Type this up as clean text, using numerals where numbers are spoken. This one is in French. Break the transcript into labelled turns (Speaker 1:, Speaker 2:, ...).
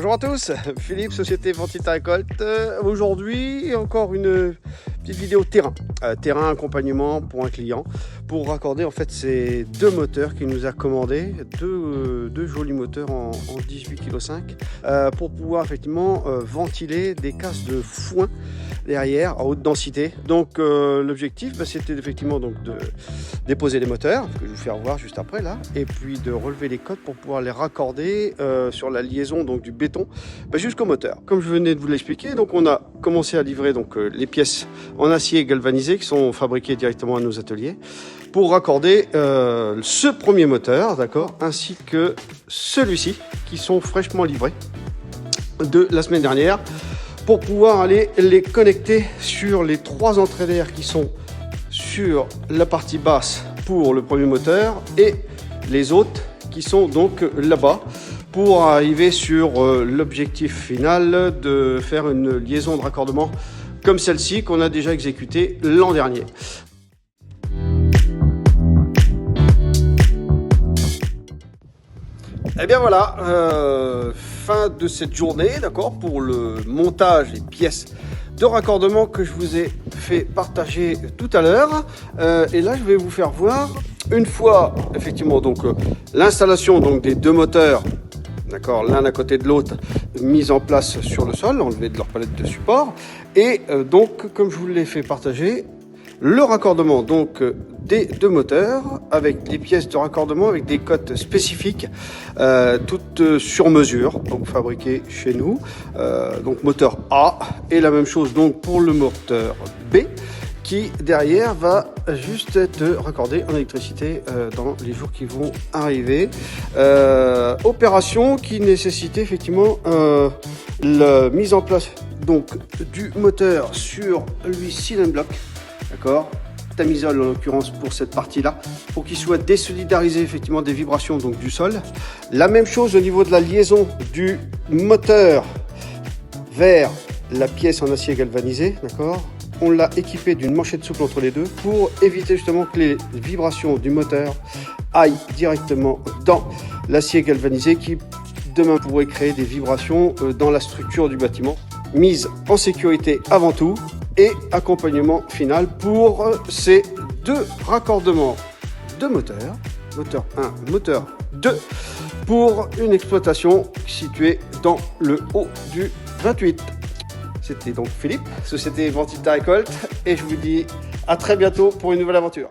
Speaker 1: Bonjour à tous, Philippe, Société Ventita Récolte. Aujourd'hui, encore une petite vidéo terrain. Terrain accompagnement pour un client pour raccorder en fait ces deux moteurs qu'il nous a commandés, deux jolis moteurs en 18,5 kg pour pouvoir effectivement ventiler des casses de foin derrière à haute densité. Donc l'objectif c'était effectivement donc de déposer les moteurs que je vais vous faire voir juste après là, et puis de relever les côtes pour pouvoir les raccorder sur la liaison donc du béton jusqu'au moteur. Comme je venais de vous l'expliquer, donc on a commencé à livrer donc les pièces en acier galvanisé qui sont fabriquées directement à nos ateliers pour raccorder ce premier moteur, d'accord, ainsi que celui-ci qui sont fraîchement livrés de la semaine dernière pour pouvoir aller les connecter sur les trois entrées d'air qui sont sur la partie basse pour le premier moteur et les autres qui sont donc là-bas pour arriver sur l'objectif final de faire une liaison de raccordement comme celle-ci qu'on a déjà exécutée l'an dernier. Et bien voilà, fin de cette journée, d'accord, pour le montage des pièces de raccordement que je vous ai fait partager tout à l'heure. Et là, je vais vous faire voir, une fois effectivement donc l'installation donc des deux moteurs, d'accord, l'un à côté de l'autre, mise en place sur le sol, enlevé de leur palette de support, et donc comme je vous l'ai fait partager, le raccordement donc des deux moteurs avec des pièces de raccordement avec des cotes spécifiques, toutes sur mesure, donc fabriquées chez nous, donc moteur A, et la même chose donc pour le moteur B qui derrière va juste être raccordé en électricité dans les jours qui vont arriver. Opération qui nécessitait effectivement la mise en place donc du moteur sur lui cylinder block, d'accord, tamisol en l'occurrence pour cette partie là, pour qu'il soit désolidarisé effectivement des vibrations donc du sol. La même chose au niveau de la liaison du moteur vers la pièce en acier galvanisé, d'accord. On l'a équipé d'une manchette souple entre les deux pour éviter justement que les vibrations du moteur aillent directement dans l'acier galvanisé qui demain pourrait créer des vibrations dans la structure du bâtiment. Mise en sécurité avant tout et accompagnement final pour ces deux raccordements de moteurs, moteur 1, moteur 2, pour une exploitation située dans le haut du 28. C'était donc Philippe, Société Ventita Récolte, et je vous dis à très bientôt pour une nouvelle aventure.